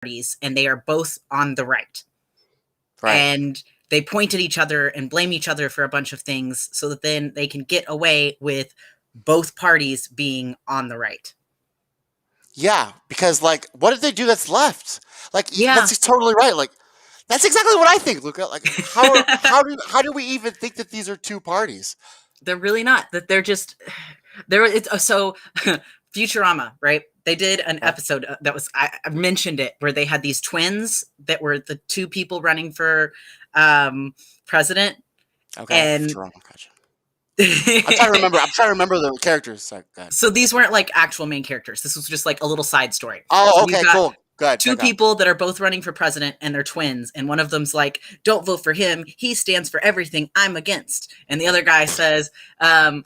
parties, and they are both on the right. Right. And they point at each other and blame each other for a bunch of things so that then they can get away with both parties being on the right. Yeah, because like, what did they do that's left? Like, Yeah. that's totally right. Like, that's exactly what I think, Luca. Like, how do we even think that these are two parties? They're really not. That they're just there. It's so Futurama, right? They did an episode that was I mentioned it where they had these twins that were the two people running for president. Okay, and Futurama, gotcha. I'm trying to remember the characters. Sorry, so these weren't like actual main characters. This was just like a little side story. Oh, okay, cool. Good. Two people that are both running for president, and they're twins. And one of them's like, don't vote for him. He stands for everything I'm against. And the other guy says, don't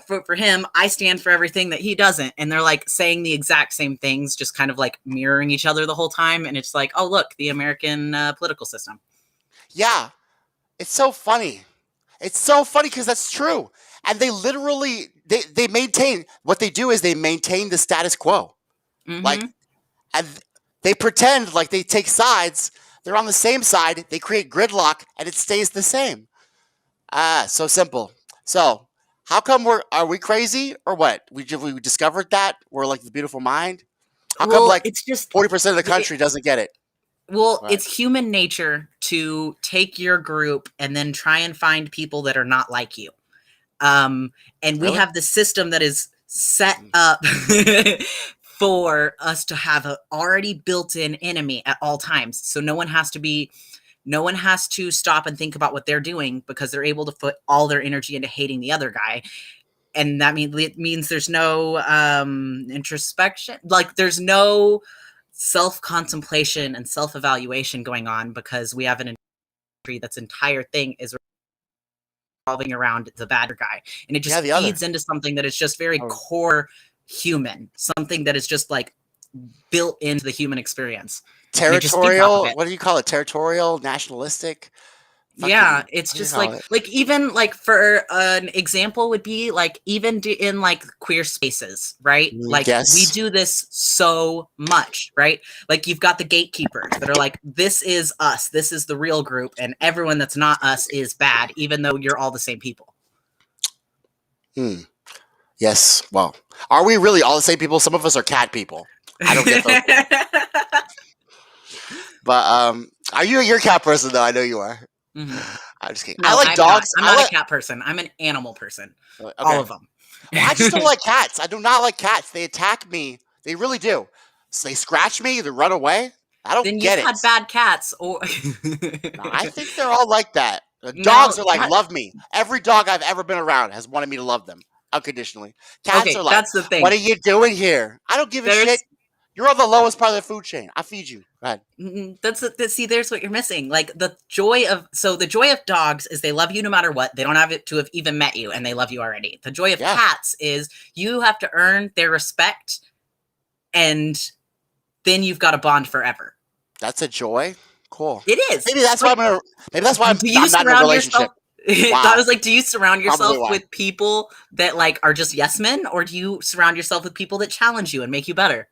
vote for him. I stand for everything that he doesn't. And they're like saying the exact same things, just kind of like mirroring each other the whole time. And it's like, oh, look, the American political system. Yeah. It's so funny. It's so funny because that's true. And they literally, they maintain, what they do is they maintain the status quo. Mm-hmm. Like, and they pretend like they take sides. They're on the same side. They create gridlock, and it stays the same. So simple. So how come are we crazy or what? We discovered that we're like the beautiful mind. How come like it's just 40% of the country doesn't get it? Well, right. It's human nature to take your group and then try and find people that are not like you. And we have the system that is set up for us to have an already built-in enemy at all times. So no one has to stop and think about what they're doing because they're able to put all their energy into hating the other guy. And that means there's no introspection. Like there's no self-contemplation and self-evaluation going on because we have an industry that's entire thing is revolving around the bad guy. And it just feeds into something that is just very core human, something that is just like built into the human experience. Territorial, what do you call it? Territorial, nationalistic? Yeah, it's just like even like for an example would be like even in like queer spaces, right? Like we do this so much, right? Like you've got the gatekeepers that are like, this is us, this is the real group, and everyone that's not us is bad, even though you're all the same people. Yes. Well, are we really all the same people? Some of us are cat people. I don't get those. But you're a cat person though. I know you are. Mm-hmm. I'm just kidding. No, I like dogs. I'm not a cat person. I'm an animal person. Okay. All of them. Well, I just don't like cats. I do not like cats. They attack me. They really do. So they scratch me. They run away. I don't get it. Then you've had bad cats. Or no, I think they're all like that. The dogs are like, love me. Every dog I've ever been around has wanted me to love them unconditionally. Cats are like, that's the thing. What are you doing here? I don't give a shit. You're on the lowest part of the food chain. I feed you. Go ahead. See, there's what you're missing. Like the joy of dogs is they love you no matter what. They don't have to have even met you and they love you already. The joy of cats is you have to earn their respect and then you've got a bond forever. That's a joy. Cool. It is. Maybe that's why I'm not in a relationship. Wow. I was like, do you surround yourself with people that like are just yes men, or do you surround yourself with people that challenge you and make you better?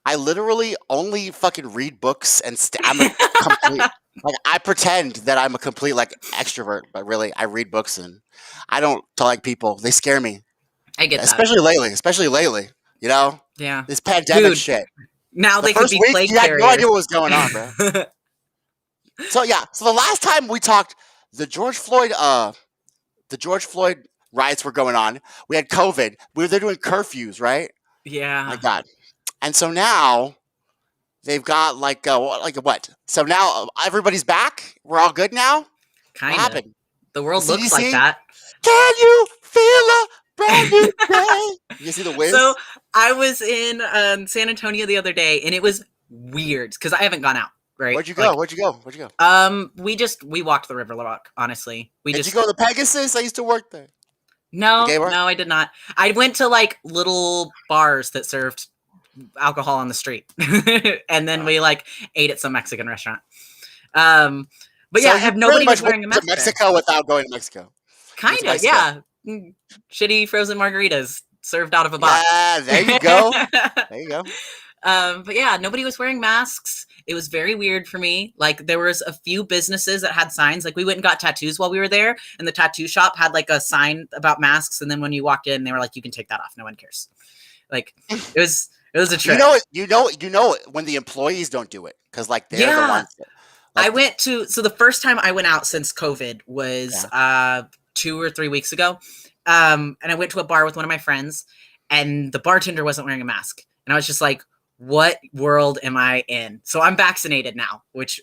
I literally only fucking read books and I'm a complete like I pretend that I'm a complete like extrovert, but really I read books and I don't like people. They scare me. I get that. Especially lately, you know? Yeah. This pandemic shit. Now they could be plague carriers. You had no idea what was going on, bro. So the last time we talked, the George Floyd riots were going on. We had COVID. They're doing curfews, right? Yeah. My God. And so now they've got like what? So now everybody's back. We're all good now. Kind of. What happened? The world looks like that. Can you feel a brand new day? You see the wind? So I was in San Antonio the other day, and it was weird because I haven't gone out. Right? Where'd you go? We walked the Riverwalk. Honestly, Did you go to the Pegasus? I used to work there. No, I did not. I went to like little bars that served alcohol on the street, and then we like ate at some Mexican restaurant. But so yeah, nobody was wearing a mask. To Mexico without going to Mexico. Kind of, yeah. Shitty frozen margaritas served out of a box. Yeah, there you go. There you go. But yeah, nobody was wearing masks. It was very weird for me. Like there was a few businesses that had signs. Like we went and got tattoos while we were there, and the tattoo shop had like a sign about masks. And then when you walked in, they were like, "You can take that off. No one cares." Like it was a trip. You know when the employees don't do it because like they're the ones. I went to the first time I went out since COVID was 2 or 3 weeks ago. And I went to a bar with one of my friends, and the bartender wasn't wearing a mask. And I was just like, what world am I in? So I'm vaccinated now, which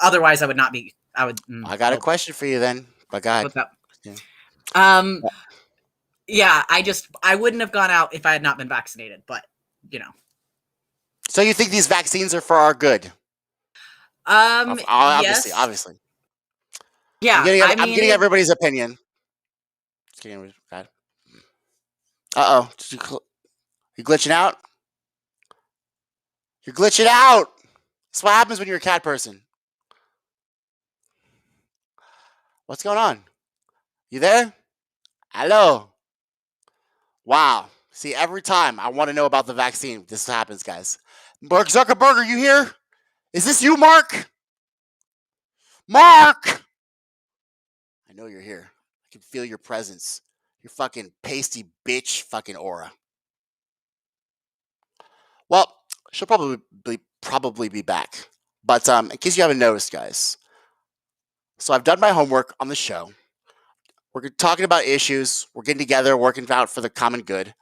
otherwise I would not be. I got a question for you then. By God. What's up? Yeah. I wouldn't have gone out if I had not been vaccinated, but you know. So you think these vaccines are for our good? Obviously, yes. obviously. Yeah. I'm getting everybody's opinion. Uh-oh. You glitching out? You're glitching out. That's what happens when you're a cat person. What's going on? You there? Hello. Wow. See, every time I want to know about the vaccine, this happens, guys. Mark Zuckerberg, are you here? Is this you, Mark? Mark! I know you're here. I can feel your presence. Your fucking pasty bitch fucking aura. Well, she'll probably be back. But in case you haven't noticed, guys, so I've done my homework on the show. We're talking about issues. We're getting together, working out for the common good.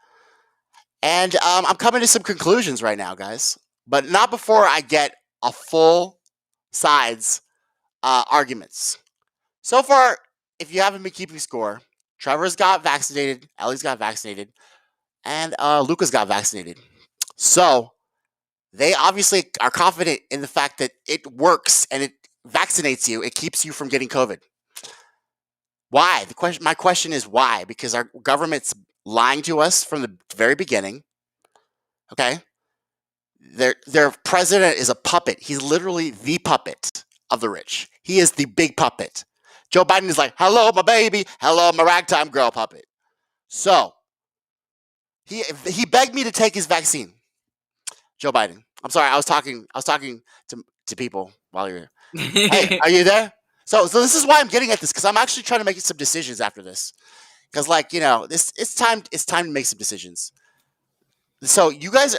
And I'm coming to some conclusions right now, guys. But not before I get a full sides arguments. So far, if you haven't been keeping score, Trevor's got vaccinated, Ellie's got vaccinated, and Luca's got vaccinated. So they obviously are confident in the fact that it works and it vaccinates you. It keeps you from getting COVID. Why? My question is why? Because our government's lying to us from the very beginning. Okay? Their president is a puppet. He's literally the puppet of the rich. He is the big puppet. Joe Biden is like, hello, my baby. Hello, my ragtime girl puppet. So, he begged me to take his vaccine. Joe Biden. I'm sorry. I was talking to people while you're here. Hey, are you there? So this is why I'm getting at this, because I'm actually trying to make some decisions after this. Because it's time to make some decisions. So you guys,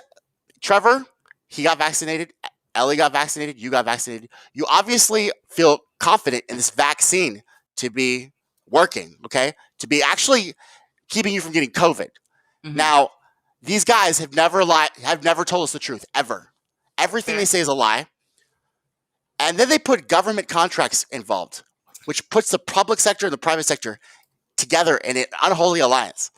Trevor, he got vaccinated. Ellie got vaccinated. You got vaccinated. You obviously feel confident in this vaccine to be working, okay? To be actually keeping you from getting COVID. Mm-hmm. Now, these guys have never told us the truth, ever. Everything they say is a lie. And then they put government contracts involved, which puts the public sector and the private sector together in an unholy alliance.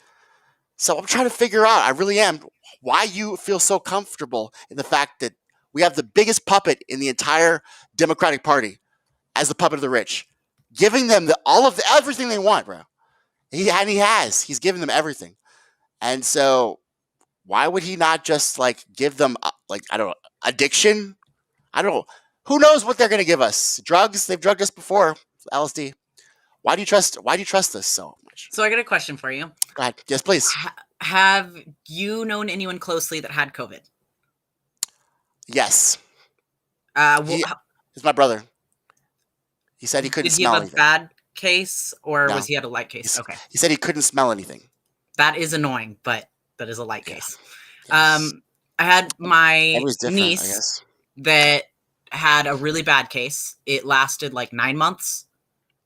So I'm trying to figure out, I really am, why you feel so comfortable in the fact that we have the biggest puppet in the entire Democratic Party as the puppet of the rich, giving them everything they want, bro. He's given them everything. And so why would he not just give them I don't know, addiction? I don't know. Who knows what they're going to give us? Drugs? They've drugged us before. LSD. Why do you trust this so much? So I got a question for you. Go ahead. Yes, please. Have you known anyone closely that had COVID? Yes. He's my brother. He said he couldn't smell anything. Did he have a bad case, or was he at a light case? Okay. He said he couldn't smell anything. That is annoying, but that is a light case. Yes. I had my niece that had a really bad case. It lasted like 9 months.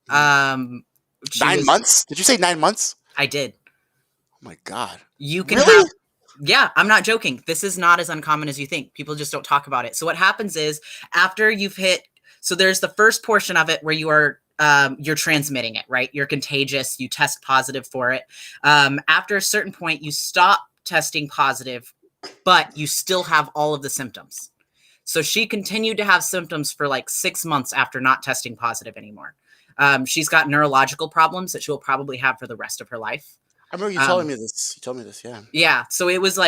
9 months? Did you say 9 months? I did. Oh my God. You can really? Yeah, I'm not joking. This is not as uncommon as you think. People just don't talk about it. So what happens is after you've hit, so there's the first portion of it where you're transmitting it, right? You're contagious. You test positive for it. After a certain point, you stop testing positive, but you still have all of the symptoms. So she continued to have symptoms for like 6 months after not testing positive anymore. She's got neurological problems that she'll probably have for the rest of her life. I remember you telling me this. You told me this, yeah. Yeah, so it was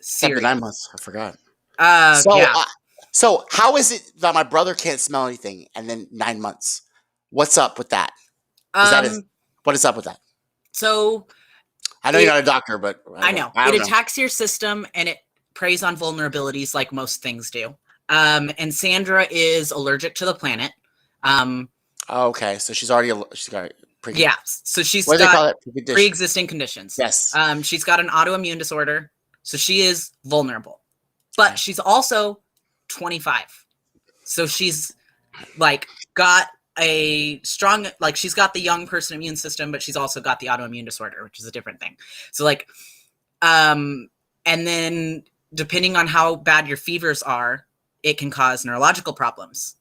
serious. 9 months. I forgot. Yeah. So how is it that my brother can't smell anything and then 9 months? What's up with that? What is up with that? So I know you're not a doctor, but I know it attacks your system, and preys on vulnerabilities like most things do. And Sandra is allergic to the planet. Okay, so she's got so she's what do they call got it? pre-existing conditions. Yes. She's got an autoimmune disorder, so she is vulnerable. But she's also 25. So she's like got a strong, like she's got the young person immune system, but she's also got the autoimmune disorder, which is a different thing. So like, and then depending on how bad your fevers are, it can cause neurological problems.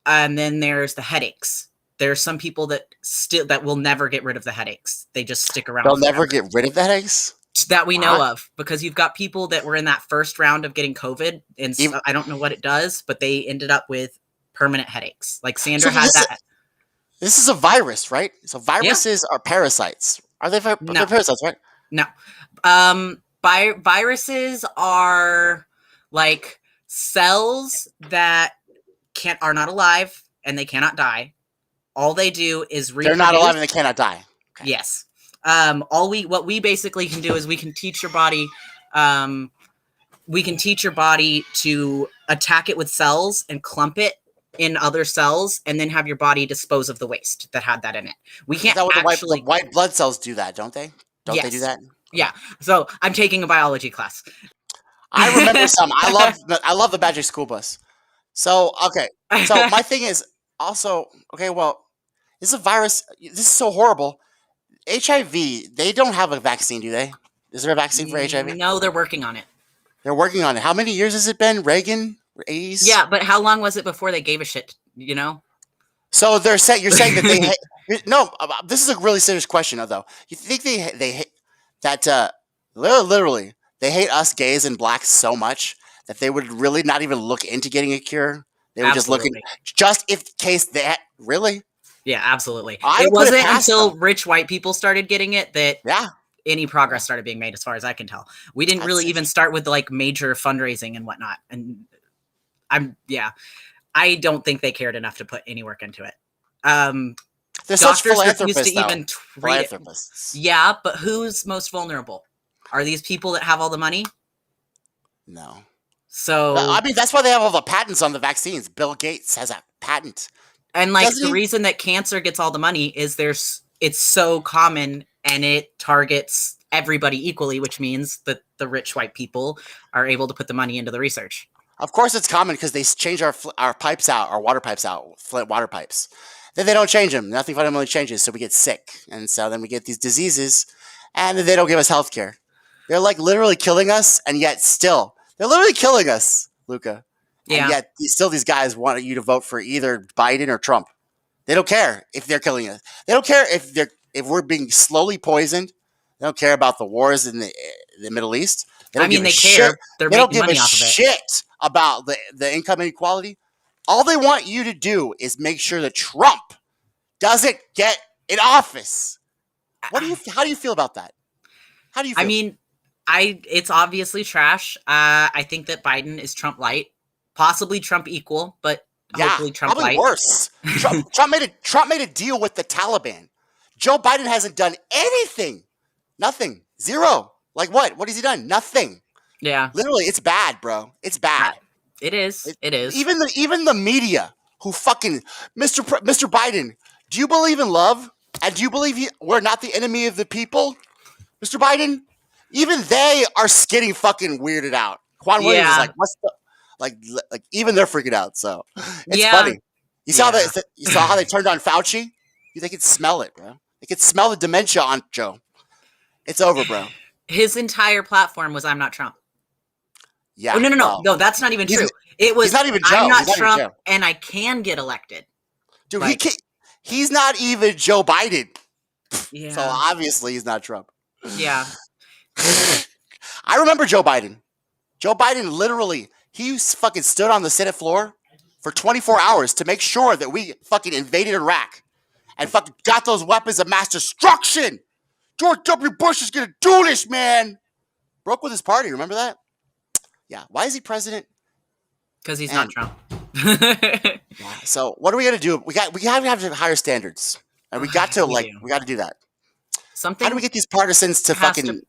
And then there's the headaches. There's some people that will never get rid of the headaches. They just stick around. They'll never get rid of the headaches? That we know of, because you've got people that were in that first round of getting COVID, and I don't know what it does, but they ended up with permanent headaches. Like Sandra had that. This is a virus, right? So viruses are parasites. Are they? They're parasites, right? No. Viruses are like cells that are not alive and they cannot die. All they do is reproduce. They're not alive and they cannot die. Okay. Yes. What we basically can do is we can teach your body to attack it with cells and clump it in other cells, and then have your body dispose of the waste that had that in it. We can't the white blood cells do that, don't they? Don't they do that? Yeah. So I'm taking a biology class. I remember some. I love the Magic School Bus. So okay. So my thing is also okay. Well, this is a virus. This is so horrible. HIV. They don't have a vaccine, do they? Is there a vaccine for HIV? No, they're working on it. They're working on it. How many years has it been? Reagan, 80s? Yeah, but how long was it before they gave a shit? You know. So you're saying that they no. This is a really serious question, though. You think they hate that? Literally, they hate us gays and blacks so much that they would really not even look into getting a cure. They would just look in, just if case they really. Yeah, absolutely. It wasn't until rich white people started getting it that any progress started being made, as far as I can tell. We didn't really even start with like major fundraising and whatnot. And I don't think they cared enough to put any work into it. They're such philanthropists, to even treat it. Yeah, but who's most vulnerable? Are these people that have all the money? No. So I mean, that's why they have all the patents on the vaccines. Bill Gates has a patent. And like the reason that cancer gets all the money is it's so common and it targets everybody equally, which means that the rich white people are able to put the money into the research. Of course it's common because they change our pipes out, our water pipes out, Flint water pipes. Then they don't change them. Nothing fundamentally changes, so we get sick. And so then we get these diseases, and they don't give us health care. They're like literally killing us, and yet still, they're literally killing us, LUCA. Yeah. And yet still these guys want you to vote for either Biden or Trump. They don't care if they're killing us. They don't care if we're being slowly poisoned. They don't care about the wars in the Middle East. They don't they care. They don't give a shit about the income inequality. All they want you to do is make sure that Trump doesn't get in office. How do you feel about that? How do you feel? I mean, it's obviously trash. I think that Biden is Trump light, possibly Trump equal, but hopefully Trump probably light. Worse. Trump made a deal with the Taliban. Joe Biden hasn't done anything. Nothing. Zero. Like what? What has he done? Nothing. Yeah. Literally, it's bad, bro. It's bad. It is. It is. Even the media who fucking Mr. Biden, do you believe in love? And do you believe we're not the enemy of the people? Mr. Biden? Even they are getting fucking weirded out. Juan Williams is like, what's the like even they're freaking out. So it's funny. You saw how they turned on Fauci? They could smell it, bro. They could smell the dementia on Joe. It's over, bro. His entire platform was "I'm not Trump." Yeah. Oh, no, that's not even true. It was, he's not even Joe. I'm not Trump, and I can get elected. Dude, he's not even Joe Biden. Yeah. So obviously he's not Trump. Yeah. I remember Joe Biden. Joe Biden literally, he fucking stood on the Senate floor for 24 hours to make sure that we fucking invaded Iraq and fucking got those weapons of mass destruction. George W. Bush is going to do this, man. Broke with his party. Remember that? Yeah. Why is he president? Because he's not Trump. So what are we going to do? We have to have higher standards. And we got to do that. Something. How do we get these partisans to fucking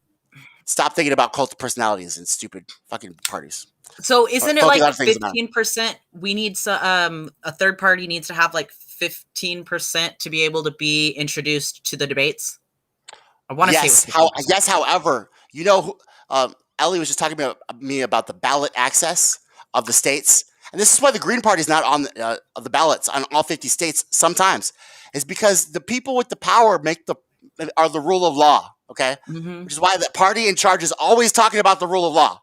stop thinking about cult personalities and stupid fucking parties. So isn't it Focus like on things that matter. 15%? We need a third party needs to have like 15% to be able to be introduced to the debates. I want to say it was 15%. Yes, however, you know, Ellie was just talking about me about the ballot access of the states, and this is why the Green Party is not on the ballots on all 50 states. Sometimes is because the people with the power are the rule of law. Okay, which is why the party in charge is always talking about the rule of law.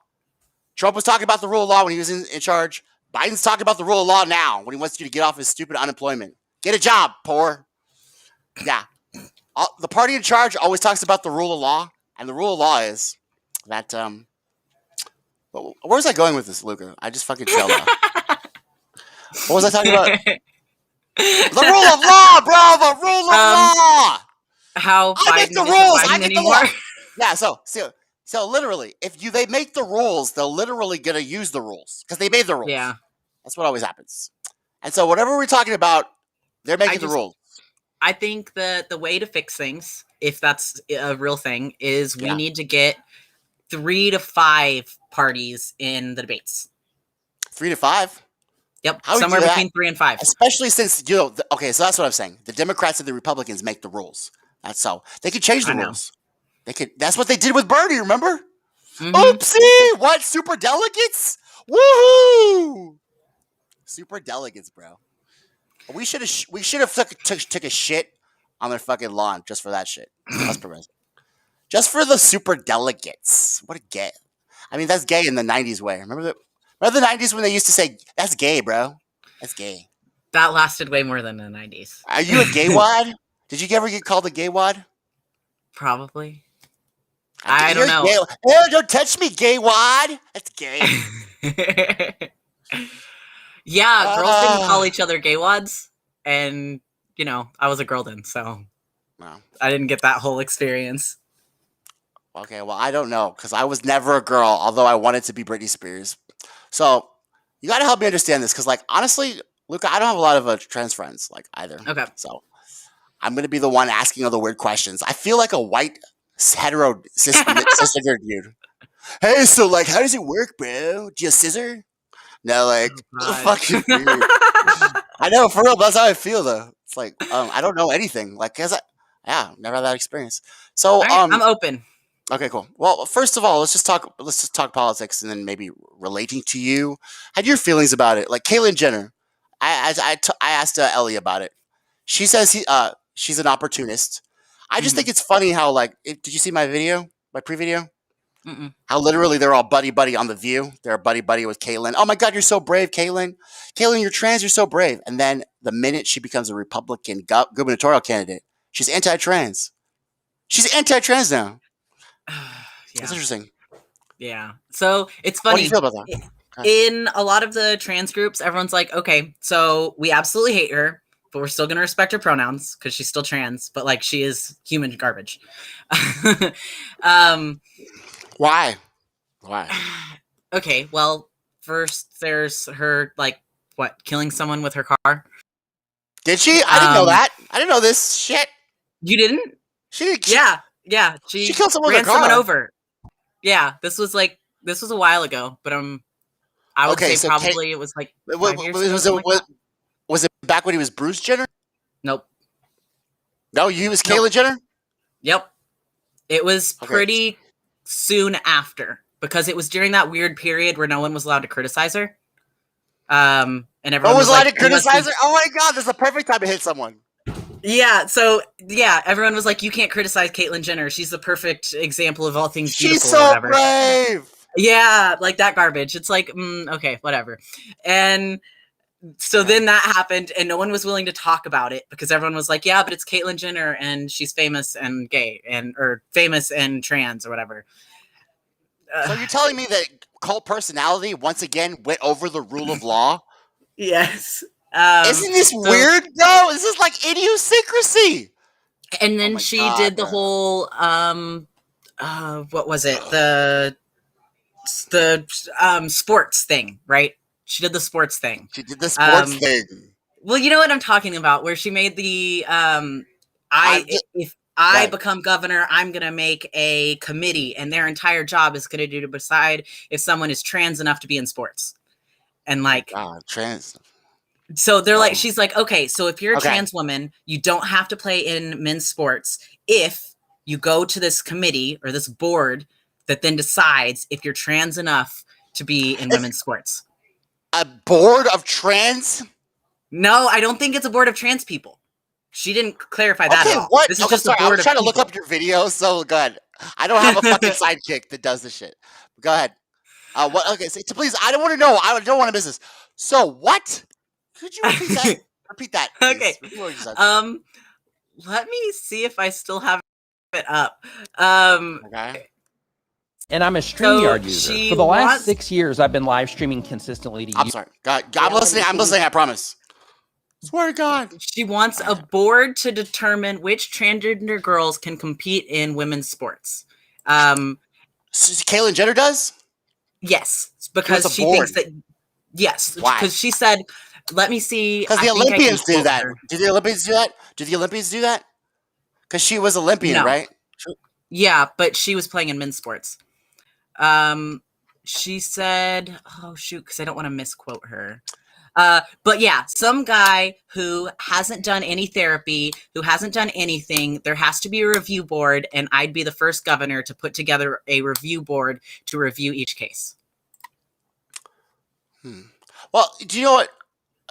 Trump was talking about the rule of law when he was in charge. Biden's talking about the rule of law now when he wants you to get off his stupid unemployment. Get a job, poor. Yeah. The party in charge always talks about the rule of law, and the rule of law is that where was I going with this, Luca? I just fucking trailed off. What was I talking about? The rule of law, bro. The rule of law. How I make the rules. I make the law. Yeah. So literally, if they make the rules, they're literally gonna use the rules because they made the rules. Yeah. That's what always happens. And so whatever we're talking about, they're making the rules. I think that the way to fix things, if that's a real thing, is we need to get 3 to 5 parties in the debates. 3 to 5? Yep, somewhere between 3 and 5. Especially since, okay, so that's what I'm saying. The Democrats and the Republicans make the rules. That's so. They could change the rules. That's what they did with Bernie, remember? Oopsie! What? Super delegates? Woohoo! Super delegates, bro. We should have took a shit on their fucking lawn just for that shit. Just for the super delegates. What a gay. I mean, that's gay in the 90s way. Remember the 90s when they used to say, that's gay, bro? That's gay. That lasted way more than the 90s. Are you a gay wad? Did you ever get called a gay wad? Probably. I don't know. Oh, don't touch me, gay wad. That's gay. Yeah, girls didn't call each other gay wads, and I was a girl then, so I didn't get that whole experience. Okay, well, I don't know because I was never a girl, although I wanted to be Britney Spears. So you got to help me understand this because, honestly, Luca, I don't have a lot of trans friends either. Okay, so I'm gonna be the one asking all the weird questions. I feel like a white hetero cisgender dude. Hey, so how does it work, bro? Do you scissor? No, fucking weird. I know, for real, but that's how I feel, though. It's I don't know anything. Cause never had that experience. So, right, I'm open. Okay, cool. Well, first of all, let's just talk politics and then maybe relating to you. How do your feelings about it? Caitlyn Jenner. I asked Ellie about it. She says she's an opportunist. I just think it's funny how, did you see my pre-video? Mm-mm. How literally they're all buddy-buddy on The View. They're buddy-buddy with Caitlyn. Oh my God, you're so brave, Caitlyn. Caitlyn, you're trans, you're so brave. And then the minute she becomes a Republican gubernatorial candidate, she's anti-trans. She's anti-trans now. That's interesting. Yeah. So it's funny. What do you feel about that? In a lot of the trans groups, everyone's like, okay, so we absolutely hate her, but we're still going to respect her pronouns because she's still trans, but she is human garbage. Why? Okay, well, first there's her killing someone with her car. Did she? I didn't know that. I didn't know this shit. You didn't? She didn't. Yeah. She killed someone ran with her car. someone over. Yeah, this was a while ago, but I would say so probably it was 5 years ago. Was it back when he was Bruce Jenner? Nope. No, he was Caitlyn Jenner? Yep. It was pretty soon after because it was during that weird period where no one was allowed to criticize her. And everyone was allowed to criticize her? Oh my God, this is the perfect time to hit someone. Yeah, so everyone was like, you can't criticize Caitlyn Jenner. She's the perfect example of all things beautiful. She's so brave. Yeah, that garbage. It's okay, whatever. And so then that happened and no one was willing to talk about it because everyone was like, yeah, but it's Caitlyn Jenner and she's famous and gay or famous and trans or whatever. So you're telling me that cult personality once again went over the rule of law? Yes. Isn't this weird, though? This is idiosyncrasy. And then she did the whole what was it? The sports thing, right? She did the sports thing. She did the sports thing. Well, you know what I'm talking about, where she made the I become governor, I'm going to make a committee, and their entire job is going to decide if someone is trans enough to be in sports. And like, trans. So they're like, she's like, okay, so if you're a Okay. trans woman, you don't have to play in men's sports if you go to this committee or this board that then decides if you're trans enough to be in women's sports. A board of trans? No, I don't think it's a board of trans people. She didn't clarify that at all. What? This is just a board I was trying to of look up your video, so good. I don't have a fucking sidekick that does this shit. Go ahead. What? Okay, so please, I don't want to know. I don't want to miss this. So what? Could you repeat that? Repeat that. Please. Okay. Repeat what you said. Let me see if I still have it up. Okay. And I'm a StreamYard user. For the last 6 years, I've been live streaming consistently to you. I'm sorry. God, I'm listening. I'm listening. I promise. Swear to God. She wants a board to determine which transgender girls can compete in women's sports. Caitlyn Jenner does? Yes, because she thinks that. Yes, because she said, "Let me see." Because the Olympians do that. Do the Olympians do that? Do the Olympians do that? Because she was Olympian, right? Yeah, but she was playing in men's sports. She said, "Oh shoot," because I don't want to misquote her. But yeah, some guy who hasn't done any therapy, who hasn't done anything, there has to be a review board, and I'd be the first governor to put together a review board to review each case. Well, do you know what?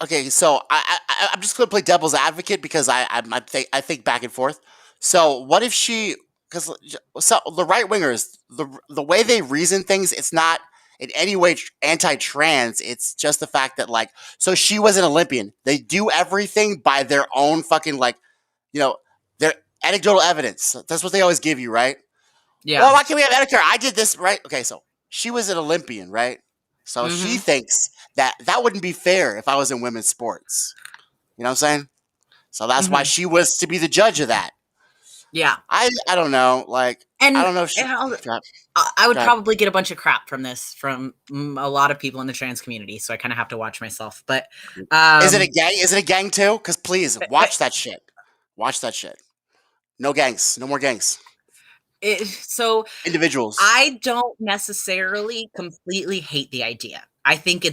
Okay, so I'm just going to play devil's advocate because I think back and forth. So what if because the right wingers, the way they reason things, it's not in any way anti-trans. It's just the fact that so she was an Olympian. They do everything by their own fucking their anecdotal evidence. That's what they always give you, right? Yeah. Well, why can't we have anecdotal? I did this, right? Okay, so she was an Olympian, right? So she thinks that wouldn't be fair if I was in women's sports. You know what I'm saying? So that's why she was to be the judge of that. Yeah. I don't know. I don't know if she... I would probably get a bunch of crap from this from a lot of people in the trans community, so I kind of have to watch myself. But is it a gang? Is it a gang too? Because please watch that shit. Watch that shit. No gangs. No more gangs. So individuals. I don't necessarily completely hate the idea. I think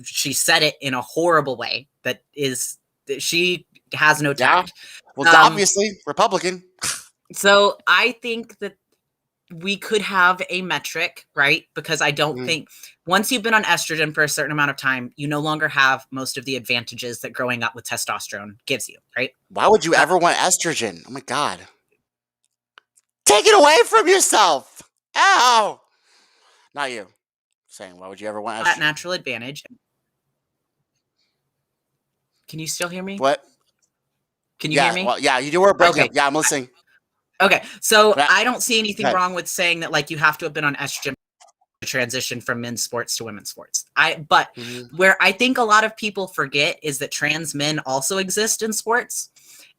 she said it in a horrible way that she has no tact. Yeah. Well, obviously Republican. So I think that we could have a metric, right? Because I don't think once you've been on estrogen for a certain amount of time, you no longer have most of the advantages that growing up with testosterone gives you, right? Why would you ever want estrogen? Oh my God. Take it away from yourself. Ow. Not you. Saying, why would you ever want that natural advantage? Can you still hear me? What? Can you hear me? Well, yeah, you do. We're breaking up. Yeah, I'm listening. Okay, so I don't see anything wrong with saying that you have to have been on estrogen to transition from men's sports to women's sports. But where I think a lot of people forget is that trans men also exist in sports.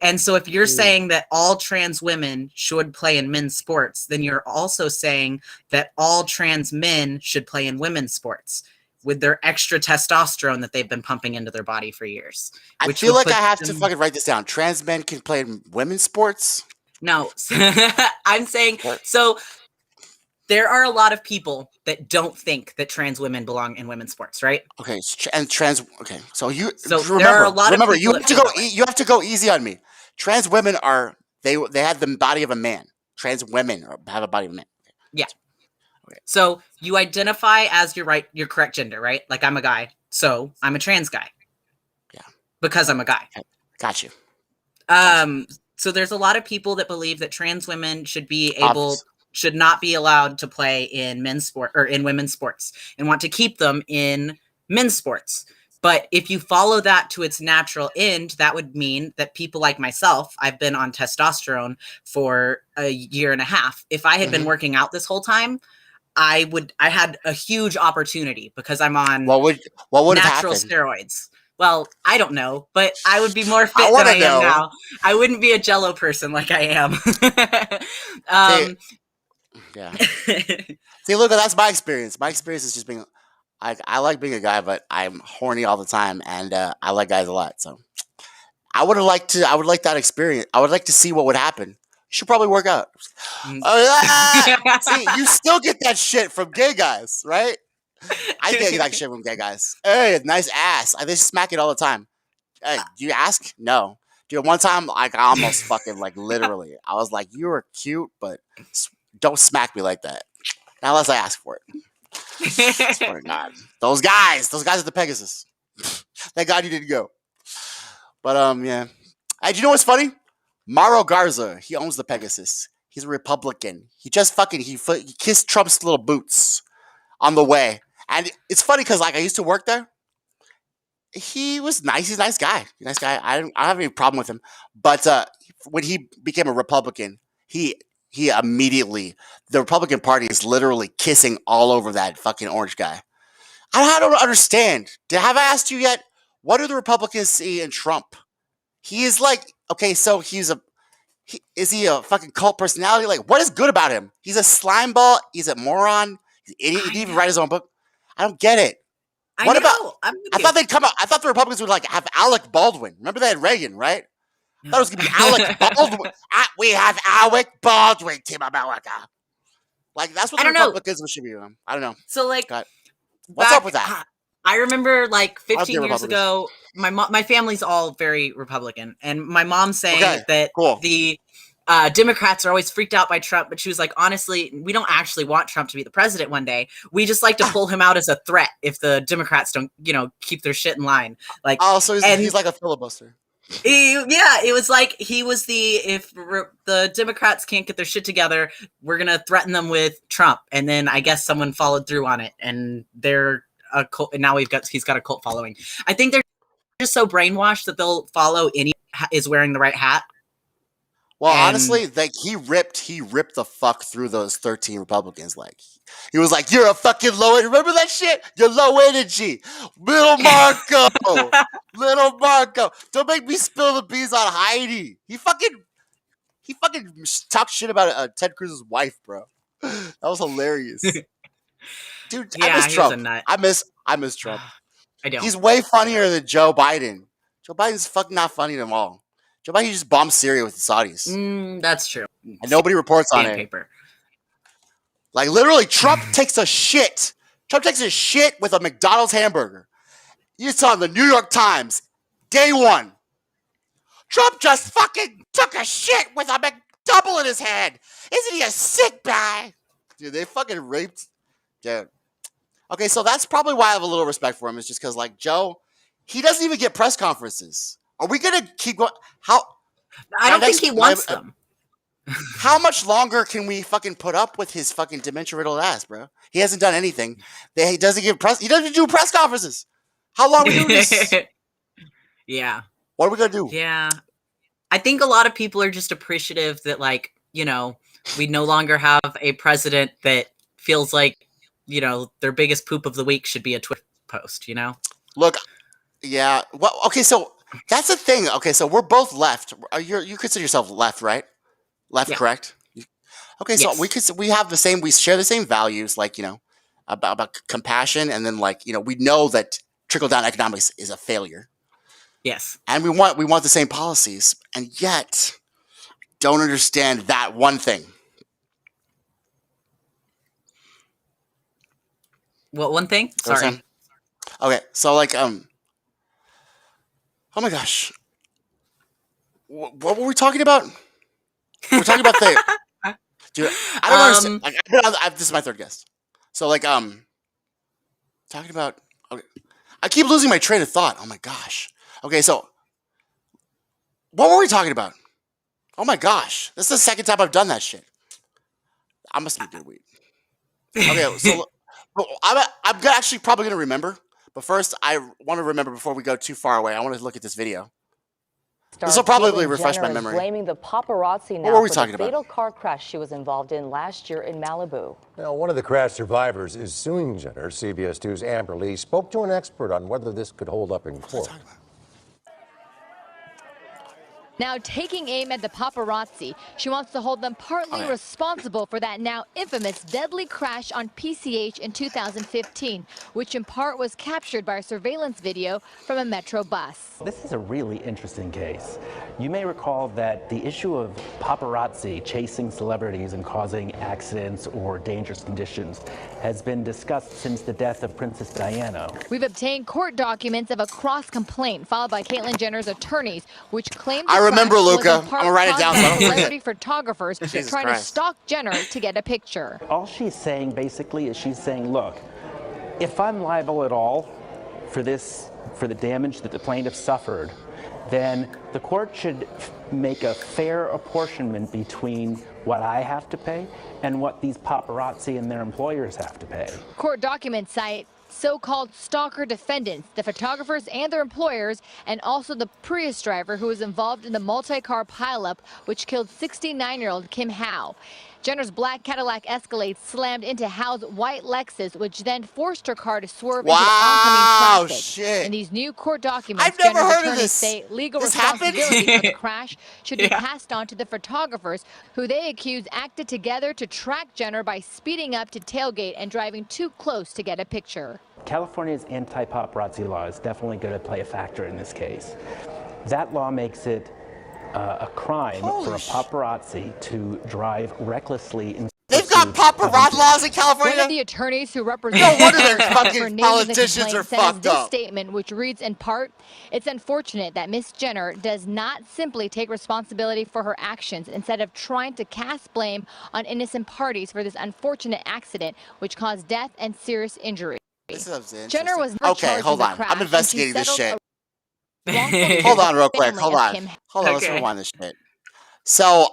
And so if you're saying that all trans women should play in men's sports, then you're also saying that all trans men should play in women's sports with their extra testosterone that they've been pumping into their body for years. I feel like I have to fucking write this down. Trans men can play in women's sports? No. I'm saying, so there are a lot of people that don't think that trans women belong in women's sports, right? Okay, and trans. Okay, so there are a lot of people you have to go. You have to go easy on me. Trans women they have the body of a man. Trans women have a body of a man. Yeah. Okay. So you identify as your correct gender, right? Like I'm a guy, so I'm a trans guy. Yeah. Because I'm a guy. Okay. Got you. So there's a lot of people that believe that trans women should not be allowed to play in men's sport or in women's sports and want to keep them in men's sports. But if you follow that to its natural end, that would mean that people like myself, I've been on testosterone for a year and a half. If I had been working out this whole time, I had a huge opportunity because I'm on what would natural steroids. Well, I don't know, but I would be more fit than I am now. I wouldn't be a Jello person like I am. Yeah. See, look, that's my experience. My experience is just being, I like being a guy, but I'm horny all the time, and I like guys a lot. So I would like that experience. I would like to see what would happen. should probably work out. See, you still get that shit from gay guys, right? I get that shit from gay guys. Hey, nice ass. They smack it all the time. Hey, do you ask? No. Dude, one time, like, I almost fucking, like, literally, I was like, you were cute, but don't smack me like that. Now unless I ask for it. Swear to God. Those guys at the Pegasus. Thank God you didn't go. But, yeah. Hey, do you know what's funny? Mauro Garza, he owns the Pegasus. He's a Republican. He just fucking, he kissed Trump's little boots on the way. And it's funny because, like, I used to work there. He was nice. He's a nice guy. I don't have any problem with him. But when he became a Republican, he immediately, the Republican Party is literally kissing all over that fucking orange guy. I don't understand. Have I asked you yet? What do the Republicans see in Trump? He is like, okay, so is he a fucking cult personality? Like, what is good about him? He's a slime ball. He's a moron. He's an idiot. He didn't even write his own book. I don't get it. I thought they'd come out. I thought the Republicans would like have Alec Baldwin. Remember they had Reagan, right? I thought it was gonna be Alec Baldwin. We have Alec Baldwin, Team America. Like that's what the Republicans should be doing. I don't know. So like, what's up with that? I remember like 15 years ago, my family's all very Republican, and my mom saying that the Democrats are always freaked out by Trump, but she was like, honestly, we don't actually want Trump to be the president one day. We just like to pull him out as a threat if the Democrats don't, keep their shit in line. Like, so he's like a filibuster. It was like he was if the Democrats can't get their shit together, we're gonna threaten them with Trump, and then I guess someone followed through on it, and they're a cult, and now he's got a cult following. I think they're just so brainwashed that they'll follow any is wearing the right hat. Well, honestly, like he ripped the fuck through those 13 Republicans. Like he was like, "You're a fucking low energy." Remember that shit? You're low energy, little Marco. Don't make me spill the beans on Heidi. He fucking talked shit about Ted Cruz's wife, bro. That was hilarious, dude. I miss Trump. I miss Trump. I don't. He's way funnier than Joe Biden. Joe Biden's fucking not funny at all. Joe Biden just bombed Syria with the Saudis. That's true. And nobody reports on it. Like, literally, Trump takes a shit. Trump takes a shit with a McDonald's hamburger. You saw in the New York Times, day one. Trump just fucking took a shit with a McDouble in his hand. Isn't he a sick guy? Dude, they fucking raped. Dude. Okay, so that's probably why I have a little respect for him. Is just because, like, Joe, he doesn't even get press conferences. Are we going to keep going? I don't think he wants them. How much longer can we fucking put up with his fucking dementia-riddled ass, bro? He hasn't done anything. He doesn't do press conferences. How long are we doing this? Yeah. What are we going to do? Yeah. I think a lot of people are just appreciative that, like, we no longer have a president that feels like, their biggest poop of the week should be a Twitter post, Look, yeah. Well, okay, so that's the thing. Okay, so we're both left. You consider yourself left, right? Left, correct? Okay, so we have the same. We share the same values, like about compassion, and then like we know that trickle down economics is a failure. Yes, and we want the same policies, and yet don't understand that one thing. What one thing? Sorry. Okay, so like oh my gosh, what were we talking about? We're talking about the dude. I don't understand. Like, this is my third guest. So like talking about. Okay, I keep losing my train of thought. Oh my gosh. Okay, so what were we talking about? Oh my gosh, this is the second time I've done that shit. I must be good weed. Okay, so I'm actually probably gonna remember, but first I want to remember before we go too far away. I want to look at this video. This will probably refresh my memory. Blaming the paparazzi now for the fatal car crash she was involved in last year in Malibu. Now, one of the crash survivors is suing Jenner. CBS 2's Amber Lee spoke to an expert on whether this could hold up in court. Now taking aim at the paparazzi, she wants to hold them partly responsible for that now infamous deadly crash on PCH in 2015, which in part was captured by a surveillance video from a Metro bus. This is a really interesting case. You may recall that the issue of paparazzi chasing celebrities and causing accidents or dangerous conditions has been discussed since the death of Princess Diana. We've obtained court documents of a cross complaint filed by Caitlyn Jenner's attorneys, which claimed I remember, LUCA. I'm gonna write it down so I don't forget. Celebrity photographers trying to stalk Jenner to get a picture. All she's saying basically is she's saying, look, if I'm liable at all for this, for the damage that the plaintiff suffered, then the court should make a fair apportionment between what I have to pay and what these paparazzi and their employers have to pay. Court documents cite so-called stalker defendants, the photographers and their employers, and also the Prius driver who was involved in the multi-car pileup which killed 69-year-old Kim Howe. Jenner's black Cadillac Escalade slammed into Howe's white Lexus, which then forced her car to swerve into oncoming traffic. Shit. In these new court documents, I've never Jenner's heard of attorneys this. say legal This responsibility for the crash should be passed on to the photographers, who they accuse acted together to track Jenner by speeding up to tailgate and driving too close to get a picture. California's anti-paparazzi law is definitely going to play a factor in this case. That law makes it a crime for a paparazzi to drive recklessly. They've got paparazzi laws in California. One of the attorneys who represents no wonder their fucking politicians are fucked this up. Statement, which reads in part, "It's unfortunate that Miss Jenner does not simply take responsibility for her actions instead of trying to cast blame on innocent parties for this unfortunate accident, which caused death and serious injury." Jenner was never charged hold in the on. crash, I'm investigating and she this shit. Hold on, real quick. Hold on. Let's rewind this shit. So,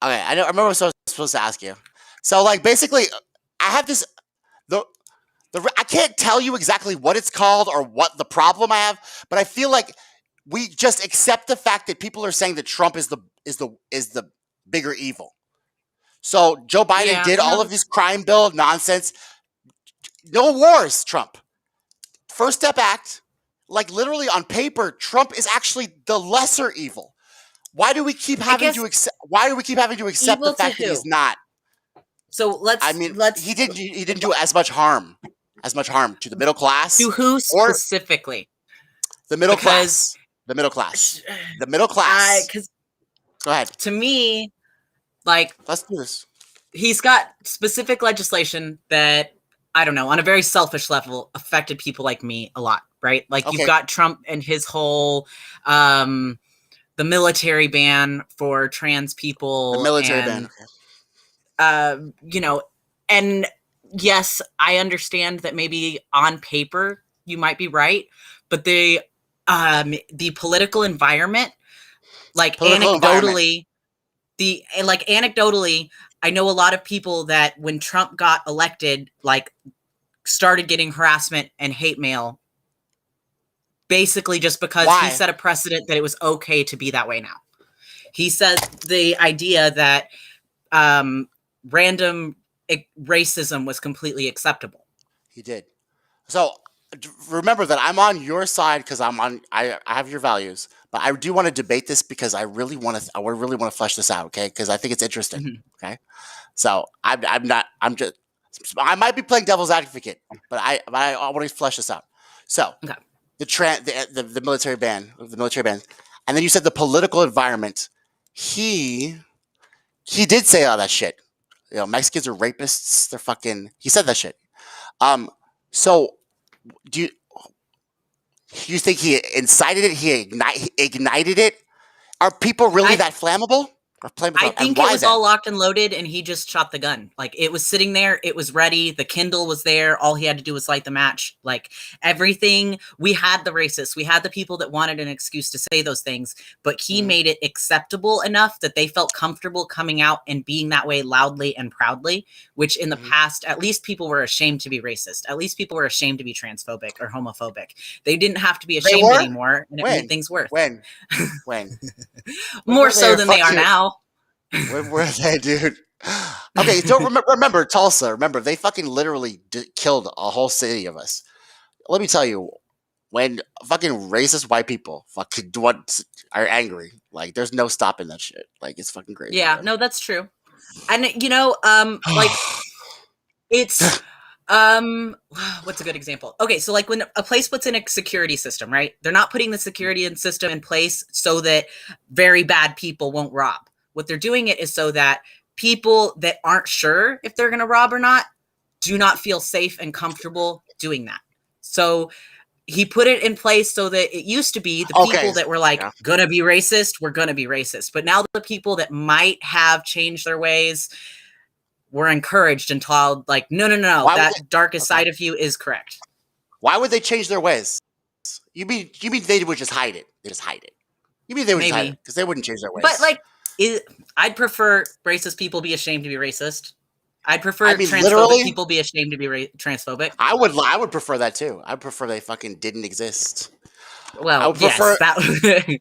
okay, I remember what I was supposed to ask you. So, like, basically, I have this. I can't tell you exactly what it's called or what the problem I have, but I feel like we just accept the fact that people are saying that Trump is the bigger evil. So Joe Biden did all of this crime bill nonsense. No wars, Trump. First Step Act. Like, literally on paper, Trump is actually the lesser evil. Why do we keep having to accept? Why do we keep having to accept the fact that he's not? So let's. He didn't do as much harm to the middle class. To who specifically? The middle class. The middle class. The middle class. Go ahead. To me, like, let's do this. He's got specific legislation that, I don't know, on a very selfish level, affected people like me a lot, right? Like, you've got Trump and his whole, the military ban for trans people. The military ban. You know, and yes, I understand that maybe on paper you might be right, but the political environment, anecdotally, I know a lot of people that when Trump got elected, like, started getting harassment and hate mail, basically just because he set a precedent that it was okay to be that way now. He said the idea that random racism was completely acceptable. He did. So remember that I'm on your side because I have your values, but I do want to debate this because I really want to flesh this out, okay? Because I think it's interesting, okay? So I might be playing devil's advocate, but I want to flesh this out. So the military ban, and then you said the political environment. He did say all that shit. You know, Mexicans are rapists. They're fucking. He said that shit. So do you think he incited it? He ignited it? Are people really that flammable? I think it was all locked and loaded, and he just shot the gun. Like, it was sitting there, it was ready, the Kindle was there, all he had to do was light the match. Like, everything, we had the racists, we had the people that wanted an excuse to say those things, but he made it acceptable enough that they felt comfortable coming out and being that way loudly and proudly, which in the past, at least people were ashamed to be racist. At least people were ashamed to be transphobic or homophobic. They didn't have to be ashamed anymore, and it made things worse. When? More so than they are now. When were they, dude? Okay, don't remember Tulsa. Remember, they fucking literally killed a whole city of us. Let me tell you, when fucking racist white people fucking are angry. Like, there's no stopping that shit. Like, it's fucking crazy. Yeah, bro. no, that's true. And like it's what's a good example? Okay, so like when a place puts in a security system, right? They're not putting the security system in place so that very bad people won't rob. What they're doing it is so that people that aren't sure if they're going to rob or not do not feel safe and comfortable doing that. So he put it in place so that it used to be the people that were like gonna be racist were gonna be racist, but now the people that might have changed their ways were encouraged and told, like, no, that darkest side of you is correct. Why would they change their ways? You mean they would just hide it? They just hide it. You mean they would just hide it because they wouldn't change their ways? But like, I'd prefer racist people be ashamed to be racist. I'd prefer transphobic people be ashamed to be transphobic. I would prefer that too. I prefer they fucking didn't exist. Well, I would prefer that.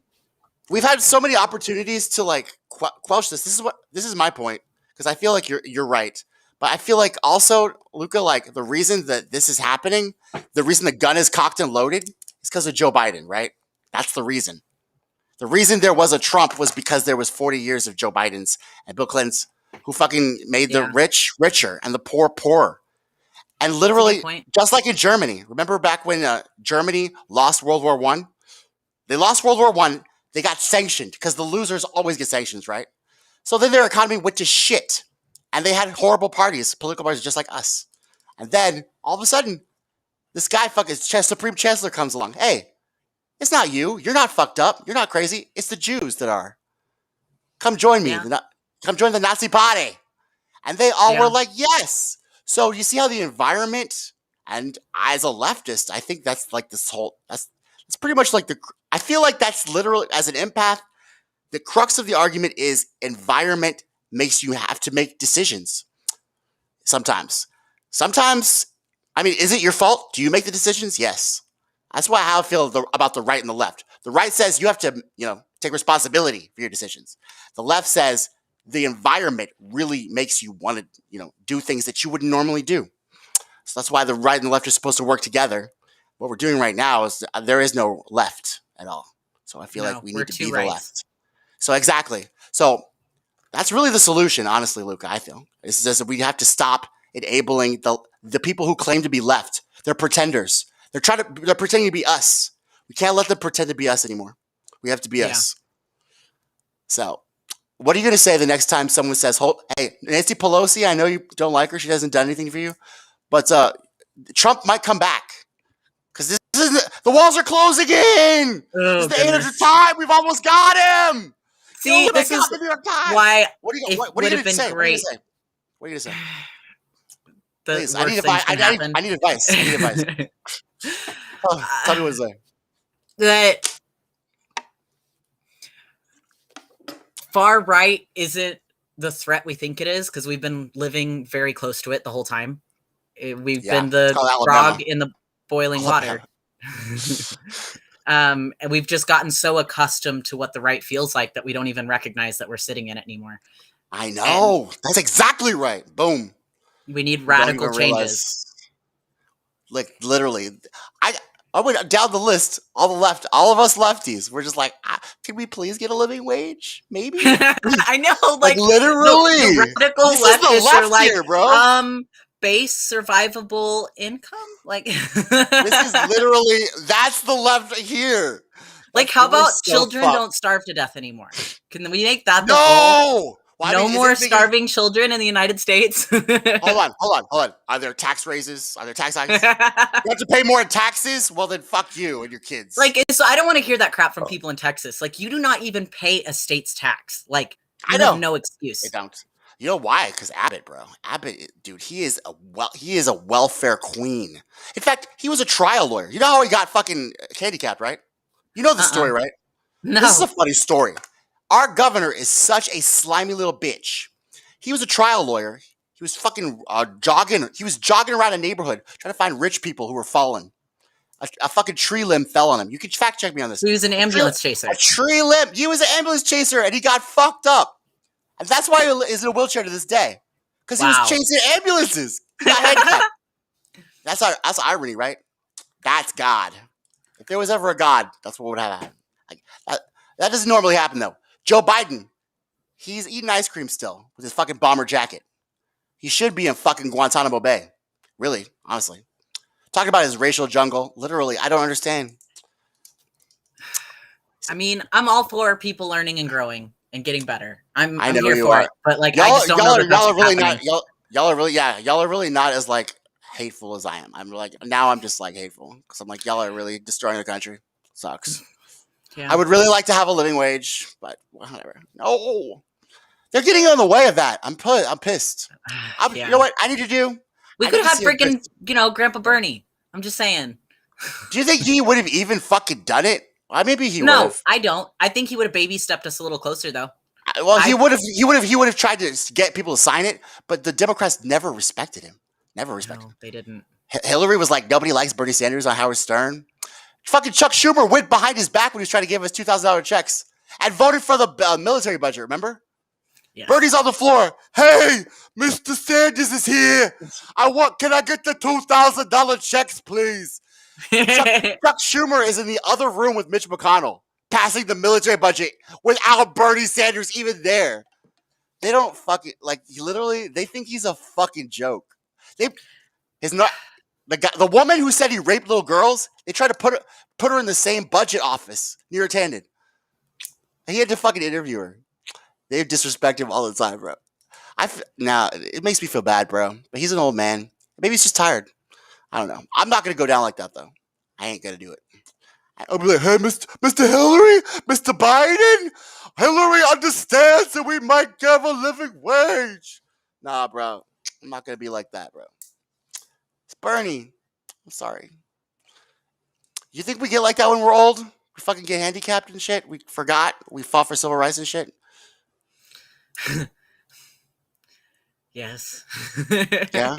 We've had so many opportunities to like quench this. This is my point, because I feel like you're right, but I feel like also, LUCA, like the reason that this is happening, the reason the gun is cocked and loaded is because of Joe Biden, right? That's the reason. The reason there was a Trump was because there was 40 years of Joe Biden's and Bill Clinton's, who fucking made the rich richer and the poor poorer. And literally, just like in Germany, remember back when Germany lost World War I? They lost World War I. They got sanctioned because the losers always get sanctions, right? So then their economy went to shit. And they had horrible parties, political parties just like us. And then all of a sudden, this guy fucking Supreme Chancellor comes along. Hey, it's not you. You're not fucked up. You're not crazy. It's the Jews that are. Come join me. Come join the Nazi party. And they all were like, yes. So you see how the environment, and as a leftist, I think that's like this whole, that's pretty much like I feel like that's literally, as an empath, the crux of the argument is environment makes you have to make decisions. Sometimes, I mean, is it your fault? Do you make the decisions? Yes. That's how I feel about the right and the left. The right says you have to, take responsibility for your decisions. The left says the environment really makes you want to, do things that you wouldn't normally do. So that's why the right and the left are supposed to work together. What we're doing right now is there is no left at all. So I feel like we need to be the left. So exactly. So that's really the solution, honestly, LUCA, I feel. It's just that we have to stop enabling the people who claim to be left. They're pretenders. They're pretending to be us. We can't let them pretend to be us anymore. We have to be us. So what are you going to say the next time someone says, hey, Nancy Pelosi, I know you don't like her. She hasn't done anything for you. But Trump might come back. Because the walls are closing in. This is the 800th time. We've almost got him. See, this is why what are you going to say? Great. What are you going to say? Please, I need advice. I need advice. Tell me what to say. That far right isn't the threat we think it is, because we've been living very close to it the whole time. We've been the frog in the boiling water. And we've just gotten so accustomed to what the right feels like that we don't even recognize that we're sitting in it anymore. I know. That's exactly right. Boom. We need radical changes. Like, literally. I went down the list, all of us lefties. We're just like, can we please get a living wage? Maybe. I know, like literally. The radical this leftists is the left are like, here, bro. Base survivable income. Like, this is literally, that's the left here. Like, how about children don't starve to death anymore? Can we make that the goal? Well, no more starving children in the United States. Hold on. Are there tax raises? Are there tax hikes? You have to pay more in taxes? Well, then fuck you and your kids. Like, so I don't want to hear that crap from people in Texas. Like, you do not even pay a state's tax. Like, you have no excuse. They don't. You know why? Because Abbott, bro. Abbott, dude, he is a welfare queen. In fact, he was a trial lawyer. You know how he got fucking handicapped, right? You know the story, right? No. This is a funny story. Our governor is such a slimy little bitch. He was a trial lawyer. He was fucking jogging. He was jogging around a neighborhood trying to find rich people who were fallen. A fucking tree limb fell on him. You can fact check me on this. He was an ambulance chaser. A tree limb. He was an ambulance chaser, and he got fucked up. And that's why he is in a wheelchair to this day. Because he was chasing ambulances. He got head cut. That's irony, right? That's God. there was ever a God, that's what would have happened. Like, that doesn't normally happen, though. Joe Biden, he's eating ice cream still with his fucking bomber jacket. He should be in fucking Guantanamo Bay. Really, honestly. Talking about his racial jungle. Literally, I don't understand. I mean, I'm all for people learning and growing and getting better. I'm here you for are. it. But like, I just don't know that y'all are really happening. not. Y'all are really, yeah. Y'all are really not as like hateful as I am. I'm like, now I'm just like hateful because I'm like, y'all are really destroying the country. Sucks. Yeah. I would really like to have a living wage, but whatever. No, they're getting in the way of that. I'm pissed. Yeah. You know what I need to do? We could have freaking, Grandpa Bernie. I'm just saying. Do you think he would have even fucking done it? Well, maybe he would. No, I don't. I think he would have baby stepped us a little closer, though. Well, he would have tried to get people to sign it, but the Democrats never respected him. Never respected him. They didn't. Hillary was like, nobody likes Bernie Sanders on Howard Stern. Fucking Chuck Schumer went behind his back when he was trying to give us $2,000 checks and voted for the military budget. Remember? Yeah. Bernie's on the floor. Hey, Mr. Sanders is here. Can I get the $2,000 checks, please? Chuck Schumer is in the other room with Mitch McConnell, passing the military budget without Bernie Sanders even there. They don't fucking they think he's a fucking joke. The woman who said he raped little girls, they tried to put her in the same budget office near handed. He had to fucking interview her. They disrespect him all the time, bro. Now it makes me feel bad, bro. But he's an old man. Maybe he's just tired. I don't know. I'm not gonna go down like that though. I ain't gonna do it. I'll be like, hey, Mr. Hillary, Mr. Biden, Hillary understands that we might give a living wage. Nah, bro. I'm not gonna be like that, bro. It's Bernie. I'm sorry. You think we get like that when we're old? We fucking get handicapped and shit? We forgot? We fought for civil rights and shit? Yes. Yeah?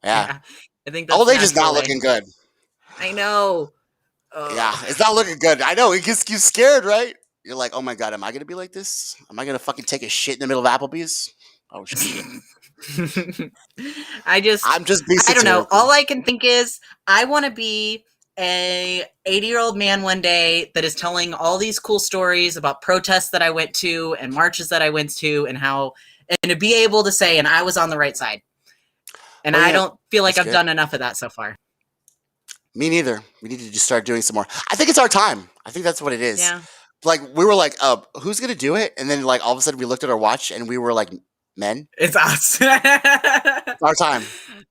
Yeah. I think that's old age is not looking good. I know. Yeah, it's not looking good. I know. It gets you scared, right? You're like, oh my God, am I going to be like this? Am I going to fucking take a shit in the middle of Applebee's? Oh, shit. I don't know. All I can think is I want to be a 80-year-old man one day that is telling all these cool stories about protests that I went to and marches that I went to and to be able to say, and I was on the right side. And I don't feel like I've done enough of that so far. Me neither. We need to just start doing some more. I think it's our time. I think that's what it is. Yeah. Like, we were like, who's going to do it? And then, like, all of a sudden we looked at our watch and we were like, men? It's us. It's our time.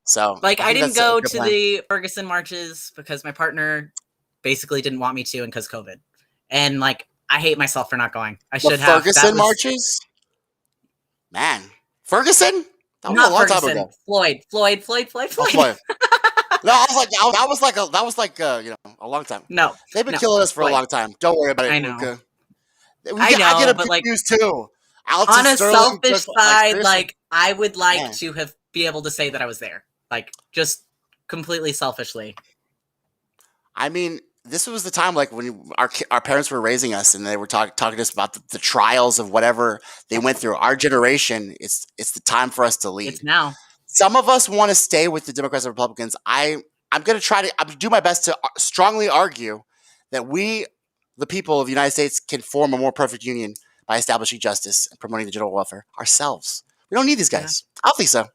So, like, I didn't go to the Ferguson marches because my partner basically didn't want me to and because COVID. And, like, I hate myself for not going. I should have. Ferguson marches? Man. Ferguson? That was a long time ago. Floyd. Oh, no, that was like a long time. No, they've been killing us for a long time. Don't worry about it. I know. Luca. I get but like news too. On a selfish side, like I would like to have be able to say that I was there, like just completely selfishly. I mean, this was the time like when our parents were raising us, and they were talking to us about the trials of whatever they went through. Our generation, it's the time for us to lead. It's now. Some of us want to stay with the Democrats and Republicans. I'm going to do my best to strongly argue that we, the people of the United States, can form a more perfect union by establishing justice and promoting the general welfare ourselves. We don't need these guys. Yeah. I don't think so.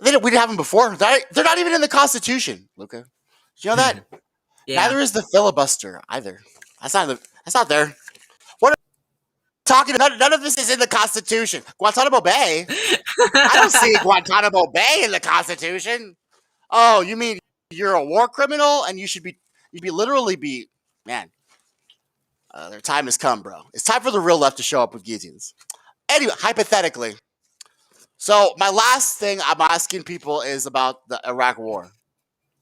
We didn't have them before. They're not even in the Constitution, Luca. Did you know that? Yeah. Neither is the filibuster either. That's not there. What are you talking about? None of this is in the Constitution. Guantanamo Bay. I don't see Guantanamo Bay in the Constitution. Oh, you mean you're a war criminal and you'd literally be, man. Their time has come, bro. It's time for the real left to show up with guillotines. Anyway, hypothetically. So my last thing I'm asking people is about the Iraq War.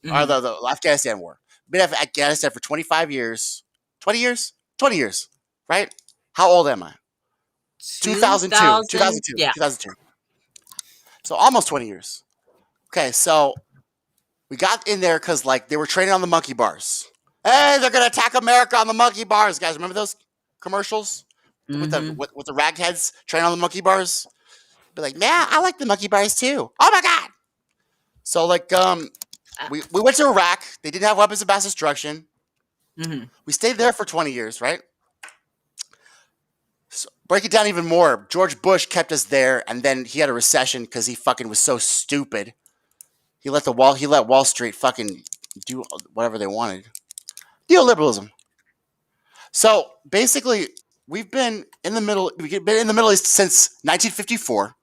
Or the Afghanistan War. Been in Afghanistan for 25 years. 20 years? 20 years, right? How old am I? 2002. Yeah. 2002. So almost 20 years. Okay, so we got in there because like they were training on the monkey bars. Hey, they're gonna attack America on the monkey bars, guys. Remember those commercials with the ragheads training on the monkey bars? Be like, man, I like the monkey bars too. Oh my God! So like, we went to Iraq. They didn't have weapons of mass destruction. Mm-hmm. We stayed there for 20 years, right? So break it down even more. George Bush kept us there, and then he had a recession because he fucking was so stupid. He let Wall Street fucking do whatever they wanted. Neoliberalism. So basically, we've been in the Middle East since 1954,